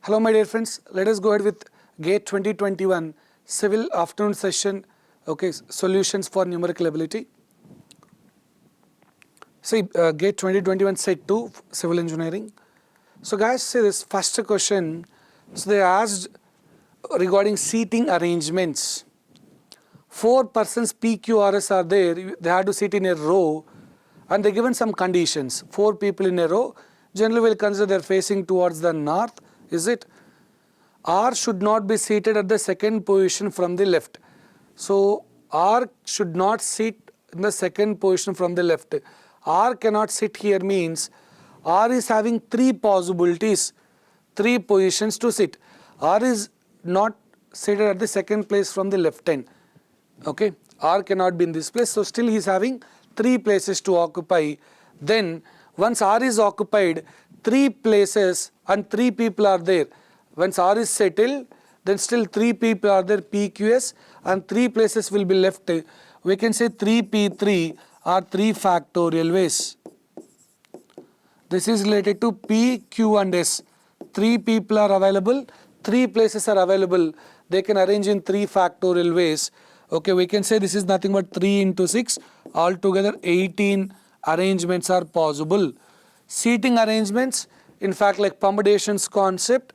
Hello my dear friends, let us go ahead with GATE 2021 Civil afternoon session, solutions for numerical ability. See, GATE 2021 set 2 Civil Engineering. So guys, see this first question, so they asked regarding seating arrangements. 4 persons PQRS are there, they have to sit in a row and they're given some conditions. 4 people in a row, generally we'll consider they're facing towards the north, is it? R should not be seated at the second position from the left. So R should not sit in the second position from the left. R cannot sit here means R is having 3 possibilities, 3 positions to sit. R is not seated at the second place from the left hand. Okay, R cannot be in this place, so still he is having 3 places to occupy. Then once R is occupied, 3 places and 3 people are there. Once R is settled, then still 3 people are there, PQS, and 3 places will be left. We can say 3P3 or 3 factorial ways. This is related to P, Q and S. 3 people are available, 3 places are available. They can arrange in 3 factorial ways. Okay, we can say this is nothing but 3 into 6. Altogether 18 arrangements are possible. Seating arrangements, in fact like permutations concept,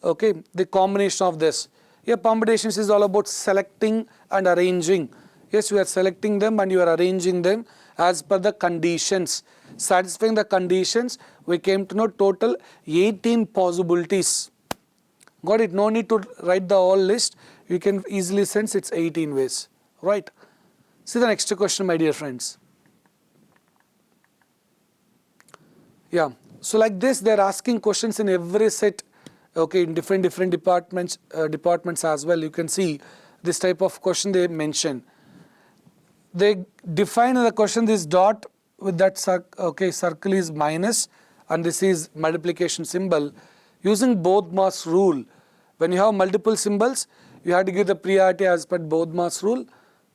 okay, the combination of this. Here permutations is all about selecting and arranging. Yes, you are selecting them and you are arranging them as per the conditions. Satisfying the conditions, we came to know total 18 possibilities. Got it? No need to write the whole list. You can easily sense it's 18 ways. Right? See the next question, my dear friends. Yeah. So like this, they are asking questions in every set. Okay, in different departments as well. You can see this type of question they mention. They define in the question this dot with that circle is minus and this is multiplication symbol using Bodmer's rule. When you have multiple symbols, you have to give the priority as per Bodmer's rule.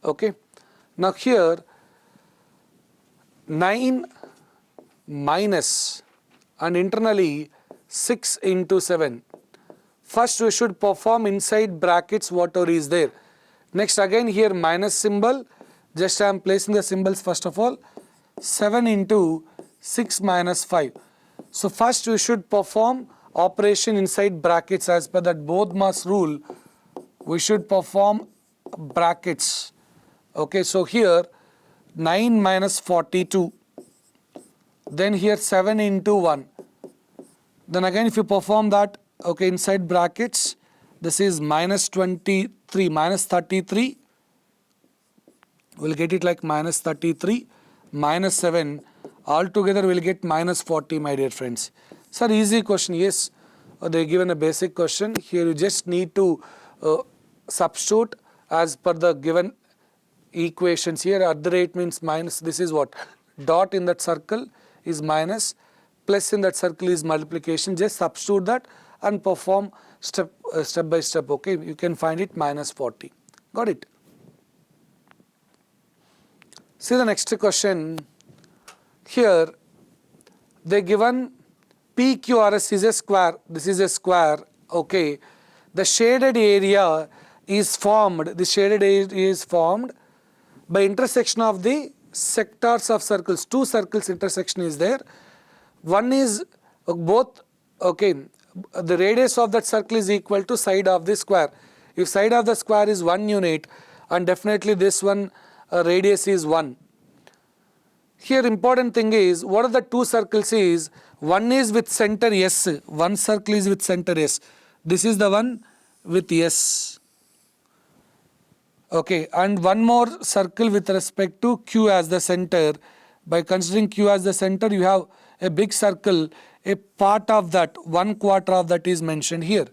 Okay. Now here 9 minus and internally 6 into 7. First we should perform inside brackets whatever is there. Next again here minus symbol. Just I am placing the symbols first of all. 7 into 6 minus 5. So first we should perform operation inside brackets as per that Bodmer's rule. We should perform brackets. Okay, so here 9 minus 42. Then here 7 into 1. Then again if you perform that, okay, inside brackets, this is minus 23, minus 33. We'll get it like minus 33, minus 7. Altogether we'll get minus 40, my dear friends. Sir, easy question. Yes, they given a basic question. Here you just need to substitute as per the given equations. Here at the rate means minus. This is what? Dot in that circle is minus. Plus in that circle is multiplication. Just substitute that and perform step by step. Okay, you can find it minus 40. Got it? See the next question. Here they given PQRS is a square. This is a square. Okay, the shaded area is formed. The shaded area is formed by intersection of the sectors of circles. 2 circles intersection is there. One is both, okay, the radius of that circle is equal to side of the square. If side of the square is 1 unit and definitely this one radius is 1. Here important thing is what are the 2 circles is, one is with center S, one circle is with center S. This is the one with S. Okay, and one more circle with respect to Q as the center. By considering Q as the center, you have a big circle, a part of that, 1/4 of that is mentioned here.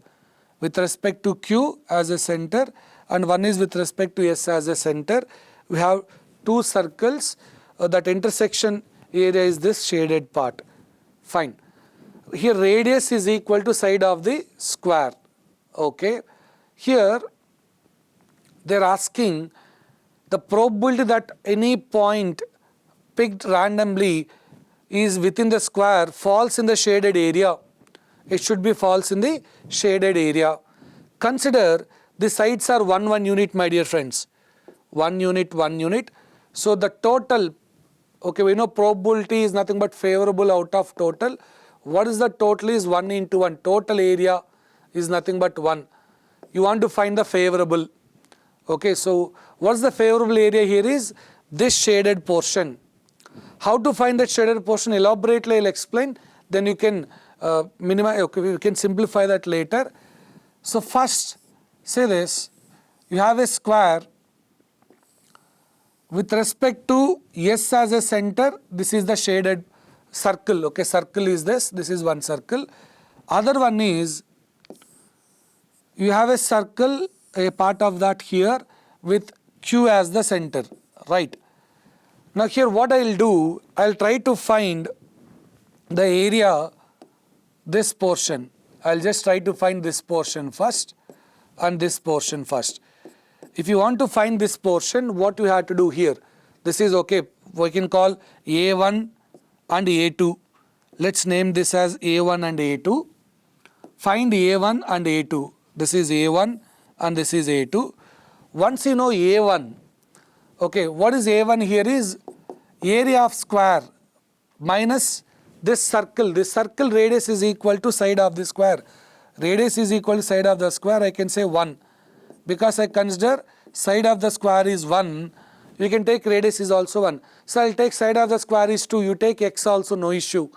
With respect to Q as a center and one is with respect to S as a center. We have 2 circles, that intersection area is this shaded part. Fine. Here radius is equal to side of the square. Okay. Here they are asking the probability that any point picked randomly is within the square falls in the shaded area. it should be falls in the shaded area. Consider the sides are 1 unit, my dear friends. 1 unit, 1 unit. So the total, okay, we know probability is nothing but favorable out of total. What is the total is 1 into 1. Total area is nothing but 1. You want to find the favorable. Okay, so what's the favorable area here is this shaded portion. How to find that shaded portion? Elaborately I'll explain. Then you can minimize, okay, we can simplify that later. So first, say this, you have a square with respect to S as a center, this is the shaded circle, okay, circle is this is one circle. Other one is, you have a circle, a part of that here with Q as the center, right. Now here what I will do, I will try to find the area, this portion. I will just try to find this portion first and this portion first. If you want to find this portion, what you have to do here? This is okay, we can call A1 and A2. Let's name this as A1 and A2. Find A1 and A2. This is A1 and this is A2. Once you know A1, okay, what is A1 here is area of square minus this circle. This circle radius is equal to side of the square. Radius is equal to side of the square, I can say 1. Because I consider side of the square is 1, you can take radius is also 1. So I'll take side of the square is 2, you take x also, no issue.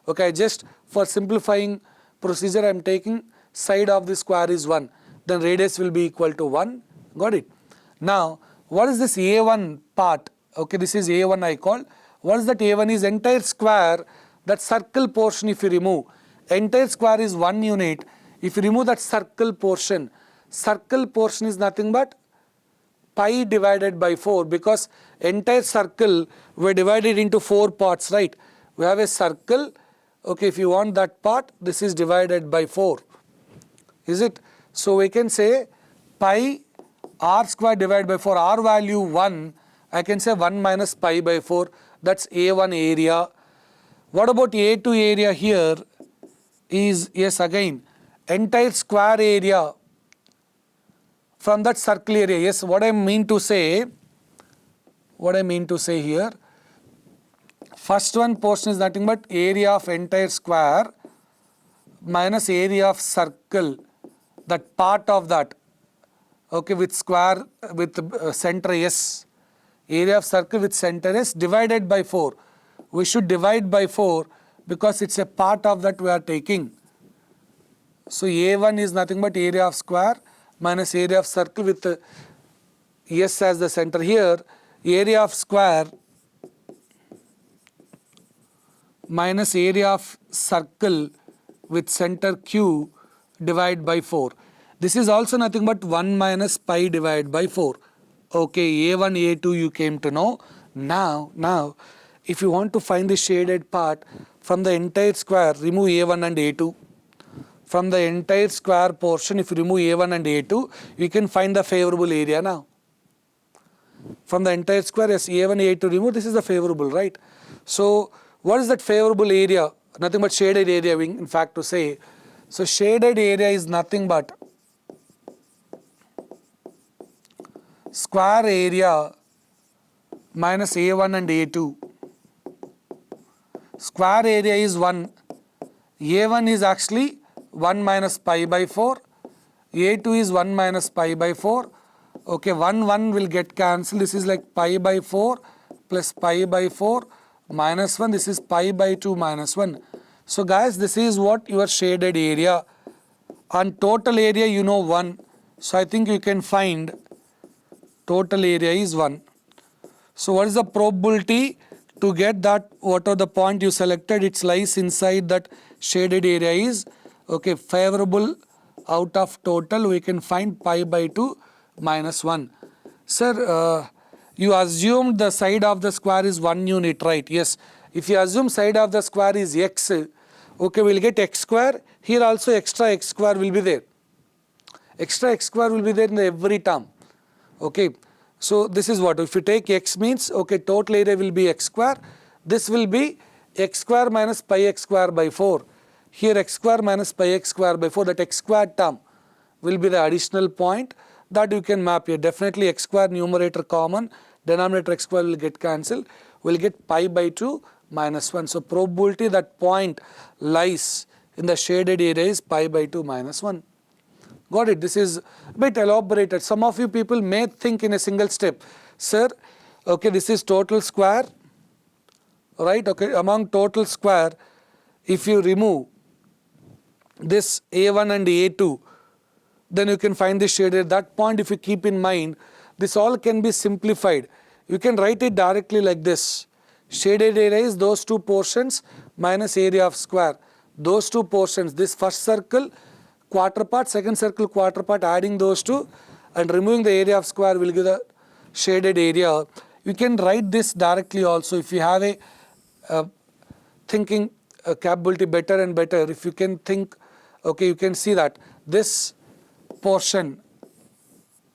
Okay, just for simplifying procedure I am taking side of the square is 1. Then radius will be equal to 1. Got it? Now, what is this A1 part? Okay, this is A1 I call. What is that A1 is entire square, that circle portion if you remove. Entire square is 1 unit. If you remove that circle portion is nothing but pi divided by 4, because entire circle we divided into 4 parts, right. We have a circle, okay, if you want that part, this is divided by 4. Is it? So we can say pi r square divided by 4, r value 1, I can say 1 minus pi by 4, that's A1 area. What about A2 area here is, yes, again, entire square area from that circle area. Yes, what I mean to say here, first one portion is nothing but area of entire square minus area of circle, that part of that, okay, with square, with center S, area of circle with center S divided by 4. We should divide by 4 because it's a part of that we are taking. So A1 is nothing but area of square minus area of circle with S as the center. Here area of square minus area of circle with center Q divided by 4. This is also nothing but 1 minus pi divided by 4. Okay, A1, A2 you came to know. Now if you want to find the shaded part from the entire square, remove A1 and A2. From the entire square portion, if you remove A1 and A2, you can find the favorable area now. From the entire square, yes, A1, A2 remove, this is the favorable, right? So, what is that favorable area? Nothing but shaded area, in fact, to say. So, shaded area is nothing but square area minus A1 and A2. Square area is 1. A1 is actually 1 minus pi by 4, A2 is 1 minus pi by 4, okay, 1 will get cancelled, this is like pi by 4 plus pi by 4 minus 1, this is pi by 2 minus 1. So guys, this is what your shaded area, and total area you know 1, so I think you can find total area is 1. So what is the probability to get that, what are the point you selected, it lies inside that shaded area is, okay, favorable out of total, we can find pi by 2 minus 1. Sir, you assumed the side of the square is 1 unit, right? Yes. If you assume side of the square is x, okay, we'll get x square. Here also extra x square will be there. Extra x square will be there in every term. Okay. So this is what, if you take x means, okay, total area will be x square. This will be x square minus pi x square by 4. Here x square minus pi x square by 4, that x square term will be the additional point that you can map here. Definitely x square numerator common, denominator x square will get cancelled. We'll get pi by 2 minus 1. So probability that point lies in the shaded area is pi by 2 minus 1. Got it? This is a bit elaborated. Some of you people may think in a single step, sir, okay, this is total square, right? Okay, among total square, if you remove this A1 and A2, then you can find the shaded. At that point, if you keep in mind, this all can be simplified. You can write it directly like this. Shaded area is those two portions minus area of square. Those two portions, this first circle quarter part, second circle quarter part, adding those two and removing the area of square will give the shaded area. You can write this directly also if you have a thinking capability better and better. If you can think, okay, you can see that this portion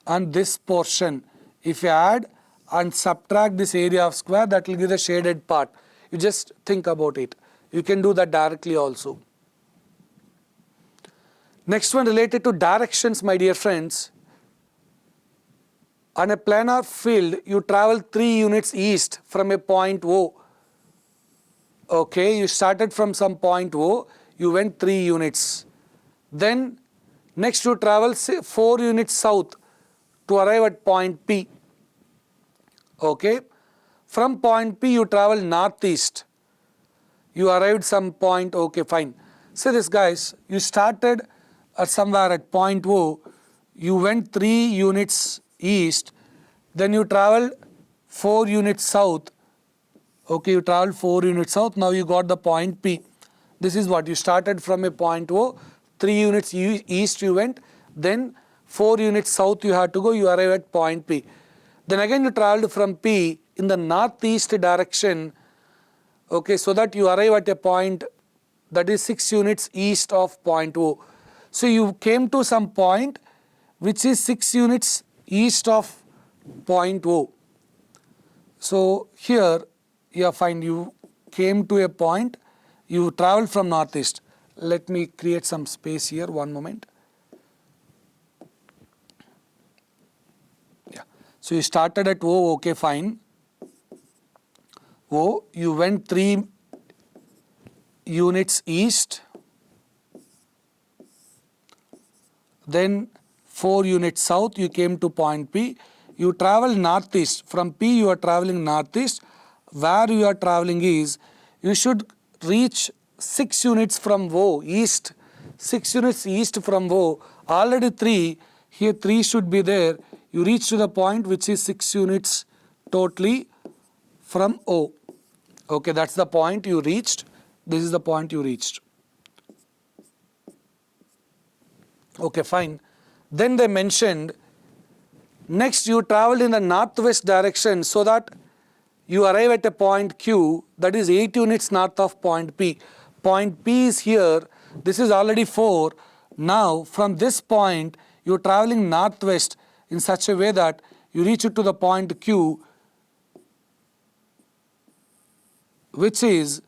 and this portion, if you add and subtract this area of square, that will give the shaded part. You just think about it. You can do that directly also. Next one related to directions, my dear friends. On a planar field, you travel 3 units east from a point O. Okay, you started from some point O, you went 3 units. Then next you travel 4 units south to arrive at point P. Okay, from point P you travel northeast. You arrived some point, okay, fine. See this guys, you started somewhere at point O, you went 3 units east, then you traveled 4 units south. Okay, you traveled 4 units south, now you got the point P. This is what you started from a point O, 3 units east you went, then 4 units south you had to go, you arrive at point P. Then again you traveled from P in the northeast direction, okay, so that you arrive at a point that is 6 units east of point O. So you came to some point which is 6 units east of point O. So here you find you came to a point, you traveled from northeast. Let me create some space here, one moment. Yeah. So you started at O, okay, fine. O, you went 3 units east, then 4 units south, you came to point P. You travel northeast. From P you are traveling northeast. Where you are traveling is, you should reach 6 units from O, east. 6 units east from O. Already 3, here 3 should be there. You reach to the point which is 6 units totally from O. Okay, that's the point you reached. This is the point you reached. Okay, fine. Then they mentioned, next you traveled in the northwest direction so that you arrive at a point Q that is 8 units north of point P. Point P is here, this is already 4. Now from this point you are travelling northwest in such a way that you reach it to the point Q, which is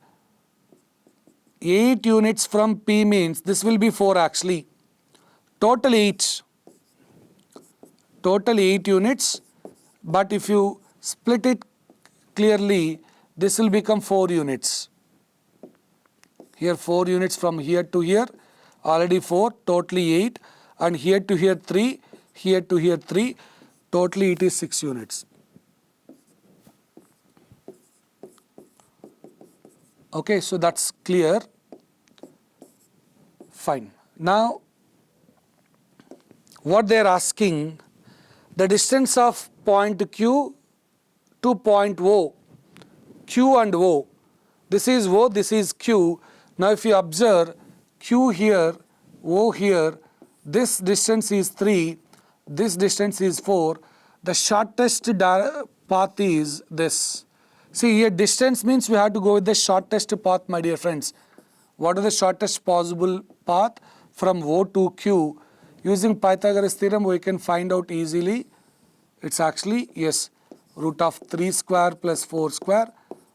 8 units from P, means this will be 4 actually. Total 8. Total 8 units, but if you split it clearly, this will become 4 units. Here 4 units from here to here, already 4, totally 8, and here to here 3, here to here 3, totally it is 6 units. Okay, so that's clear. Fine. Now, what they are asking, the distance of point Q to point O, Q and O. This is O, this is Q. Now if you observe, Q here, O here, this distance is 3, this distance is 4. The shortest path is this. See here, distance means we have to go with the shortest path, my dear friends. What is the shortest possible path from O to Q? Using Pythagoras theorem, we can find out easily. It's actually, yes, root of 3 square plus 4 square.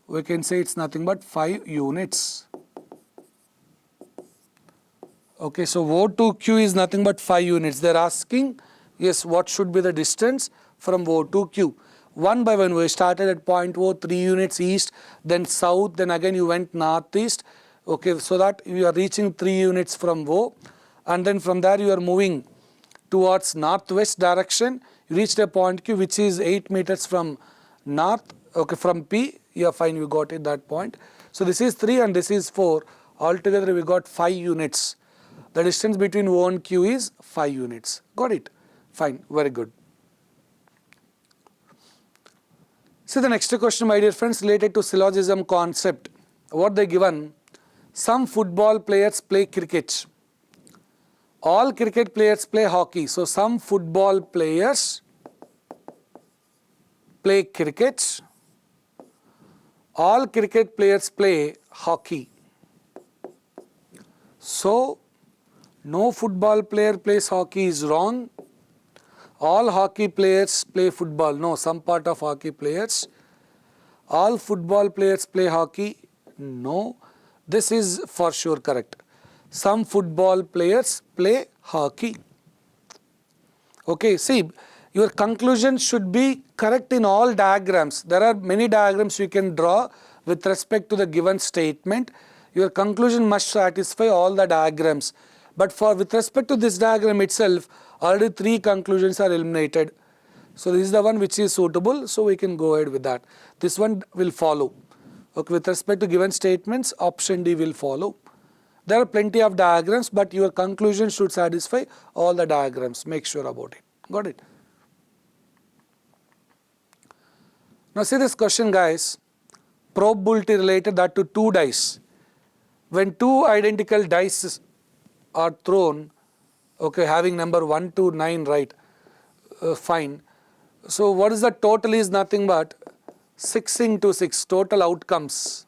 We can say it's nothing but 5 units. Okay, so O to Q is nothing but 5 units. They're asking, yes, what should be the distance from O to Q? One by one, we started at point O, 3 units east, then south, then again you went northeast. Okay, so that you are reaching 3 units from O, and then from there you are moving towards northwest direction. You reached a point Q which is 8 meters from north, okay, from P. Yeah, fine, you got it, that point. So this is 3 and this is 4. Altogether we got 5 units. The distance between O and Q is 5 units. Got it? Fine, very good. See the next question, my dear friends, related to syllogism concept. What they given? Some football players play cricket. All cricket players play hockey. So some football players play cricket. All cricket players play hockey. So no football player plays hockey is wrong. All hockey players play football. No, some part of hockey players. All football players play hockey. No, this is for sure correct. Some football players play hockey. Okay, see, your conclusion should be correct in all diagrams. There are many diagrams you can draw with respect to the given statement. Your conclusion must satisfy all the diagrams. But for with respect to this diagram itself, already 3 conclusions are eliminated. So this is the one which is suitable, so we can go ahead with that. This one will follow. Okay, with respect to given statements, option D will follow. There are plenty of diagrams, but your conclusion should satisfy all the diagrams. Make sure about it. Got it? Now see this question, guys. Probability related that to 2 dice. When 2 identical dice are thrown, okay, having number 1 to 9, right? Fine. So what is the total is nothing but 6 into 6. Total outcomes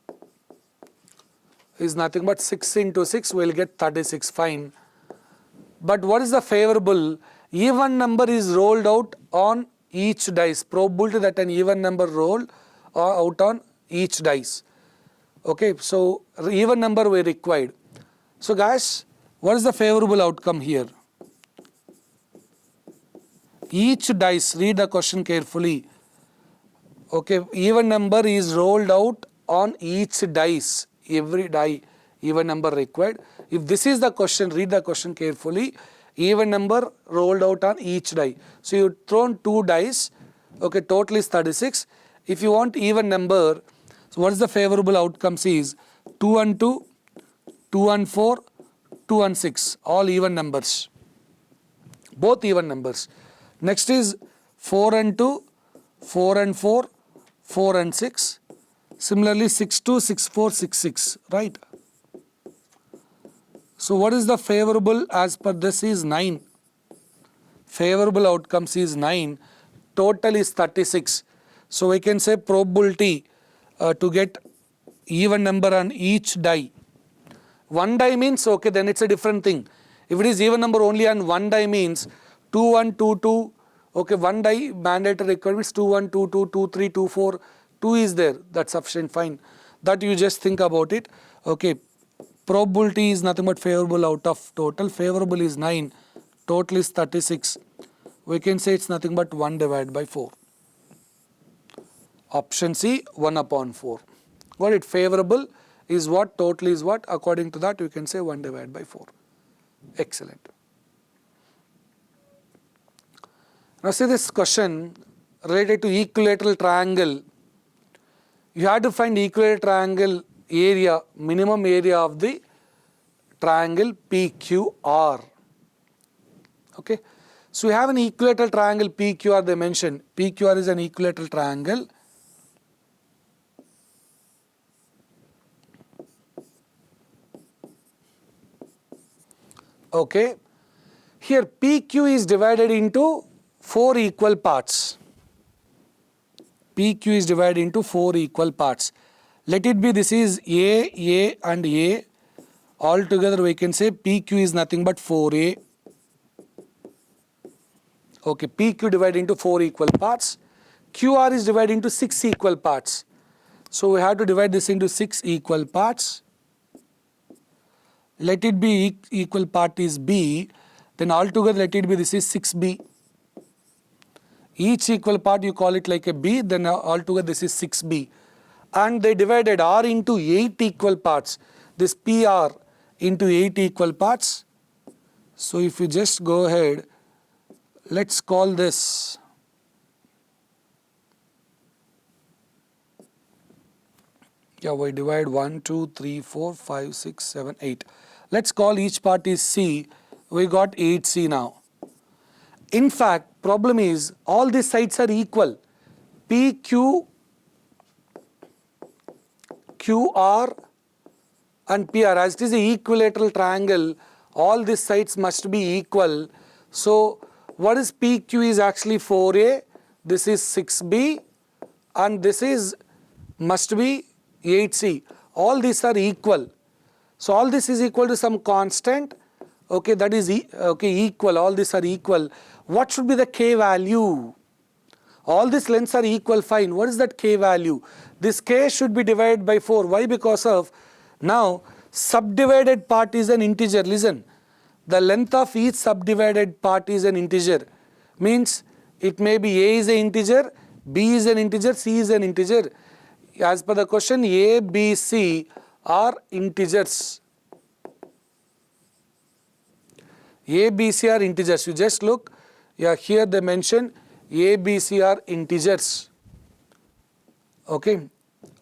is nothing but 6 into 6. We will get 36. Fine. But what is the favorable? Even number is rolled out on each dice. Probability that an even number roll out on each dice. Okay, so even number we required. So guys, what is the favorable outcome here? Each dice, read the question carefully. Okay, even number is rolled out on each dice. Every die, even number required. If this is the question, read the question carefully. Even number rolled out on each die. So you thrown 2 dice. Okay, total is 36. If you want even number, so what is the favorable outcomes is 2 and 2, 2 and 4, 2 and 6. All even numbers. Both even numbers. Next is 4 and 2, 4 and 4, 4 and 6. Similarly 6 2, 6 4, 6 6. Right? So what is the favorable as per this is 9. Favorable outcomes is 9. Total is 36. So we can say probability to get even number on each die. 1 die means okay, then it's a different thing. If it is even number only on 1 die means 2 1 2 2. Okay, 1 die mandatory requirements 2 1 2 2 2 3 2 4. 2 is there. That's sufficient. Fine. That you just think about it. Okay. Probability is nothing but favorable out of total. Favorable is 9. Total is 36. We can say it's nothing but 1 divided by 4. Option C, 1 upon 4. Got it? Favorable is what? Total is what? According to that, we can say 1 divided by 4. Excellent. Now see this question related to equilateral triangle. You have to find equilateral triangle area, minimum area of the triangle PQR. Okay. So we have an equilateral triangle PQR, they mentioned. PQR is an equilateral triangle. Okay. Here PQ is divided into 4 equal parts. PQ is divided into 4 equal parts. Let it be this is A and A. All together we can say PQ is nothing but 4A. Okay, PQ divided into 4 equal parts. QR is divided into 6 equal parts. So we have to divide this into 6 equal parts. let it be equal part is B, then altogether let it be this is 6B. Each equal part you call it like a B, then altogether this is 6B. And they divided R into 8 equal parts. This PR into 8 equal parts. So if you just go ahead, let's call this we divide 1, 2, 3, 4, 5, 6, 7, 8. Let's call each part is C. We got 8C now. In fact, problem is all these sides are equal. PQ, QR and PR. As it is an equilateral triangle, all these sides must be equal. So what is PQ is actually 4A, this is 6B and this is must be 8C. All these are equal. So all this is equal to some constant. Okay, that is equal. All these are equal. What should be the K value? All these lengths are equal, fine. What is that K value? This K should be divided by 4. Why? Because of now subdivided part is an integer. Listen, the length of each subdivided part is an integer. Means it may be A is an integer, B is an integer, C is an integer. As per the question, A, B, C are integers. A, B, C are integers. You just look, here they mention A, B, C are integers. Okay,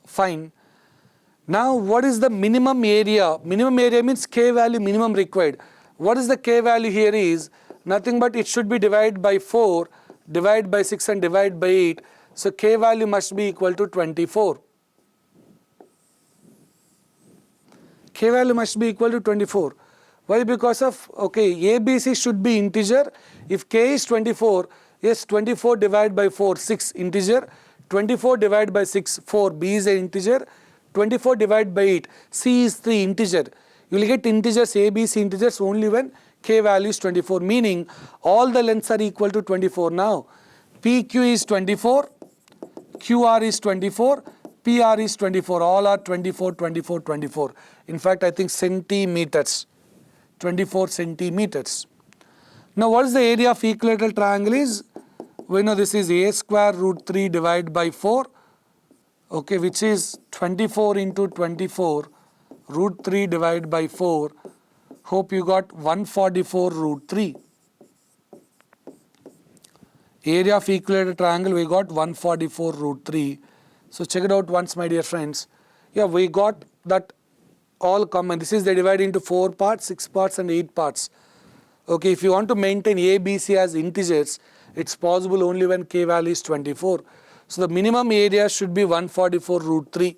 fine. Now what is the minimum area? Minimum area means K value minimum required. What is the K value here is nothing but it should be divided by 4, divided by 6 and divided by 8. So K value must be equal to 24. K value must be equal to 24. Why? Because of, ABC should be integer. If K is 24, yes, 24 divided by 4, 6 integer. 24 divided by 6, 4, B is an integer. 24 divided by 8, C is 3 integer. You will get integers, A, B, C integers only when K value is 24, meaning all the lengths are equal to 24. Now, PQ is 24, QR is 24, PR is 24, all are 24, 24, 24. In fact, I think centimeters, 24 centimeters. Now, what is the area of equilateral triangle is? We know this is A square root 3 divided by 4, which is 24 into 24, root 3 divided by 4. Hope you got 144 root 3. Area of equilateral triangle, we got 144 root 3. So check it out once, my dear friends. We got that all common. This is they divide into 4 parts, 6 parts and 8 parts. If you want to maintain A, B, C as integers, it's possible only when K value is 24. So the minimum area should be 144 root 3.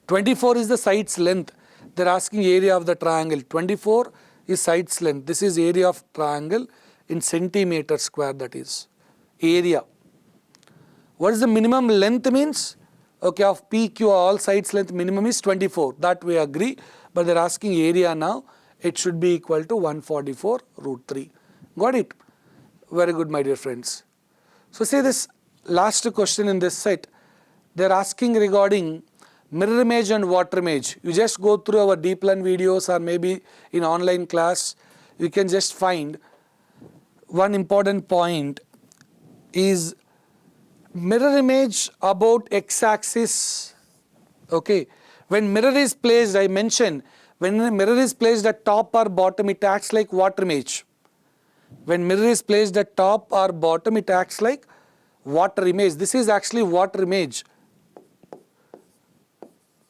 24 is the side's length. They're asking area of the triangle. 24 is side's length. This is area of triangle in centimeter square, that is area. What is the minimum length means? Of PQ, all sides length minimum is 24. That we agree. But they're asking area now. It should be equal to 144 root 3. Got it? Very good, my dear friends. So say this last question in this set. They're asking regarding mirror image and water image. You just go through our deep learn videos or maybe in online class. You can just find one important point is mirror image about x-axis. When mirror is placed, I mentioned, when the mirror is placed at top or bottom, it acts like water image. When mirror is placed at top or bottom, it acts like water image. This is actually water image.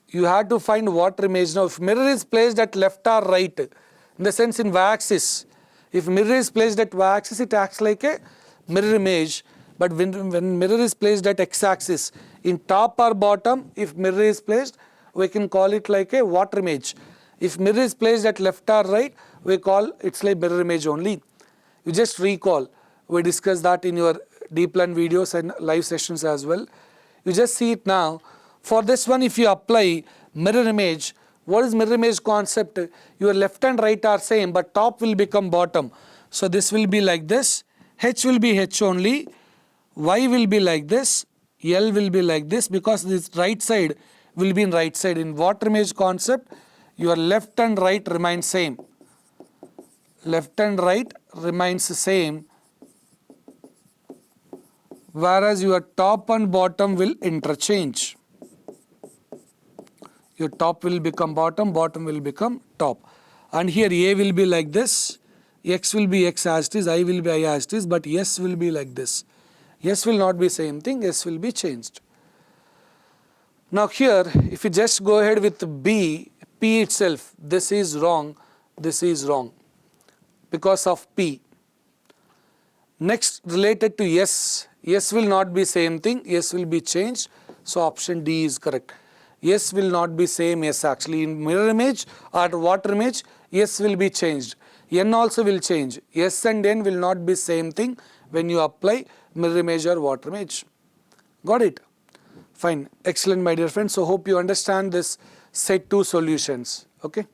You have to find water image. Now, if mirror is placed at left or right, in the sense in y-axis, if mirror is placed at y-axis, it acts like a mirror image. But when mirror is placed at x-axis, in top or bottom, if mirror is placed, we can call it like a water image. If mirror is placed at left or right, we call it's like mirror image only. You just recall, we discussed that in your deep learn videos and live sessions as well. You just see it now. For this one, if you apply mirror image, what is mirror image concept? Your left and right are same, but top will become bottom. So this will be like this. H will be H only. Y will be like this. L will be like this, because this right side will be in right side. In water image concept, your left and right remain same. Left and right remains the same, whereas your top and bottom will interchange. Your top will become bottom, bottom will become top. And here A will be like this, X will be X as it is, I will be I as it is, but S will be like this. S will not be same thing, S will be changed. Now here, if you just go ahead with B, P itself, this is wrong, because of P. Next, related to S, S will not be same thing, S will be changed, so option D is correct. S will not be same S actually. In mirror image or water image, S will be changed. N also will change. S and N will not be same thing when you apply mirror image or water image. Got it? Fine. Excellent, my dear friends. So hope you understand this set 2 solutions. Okay.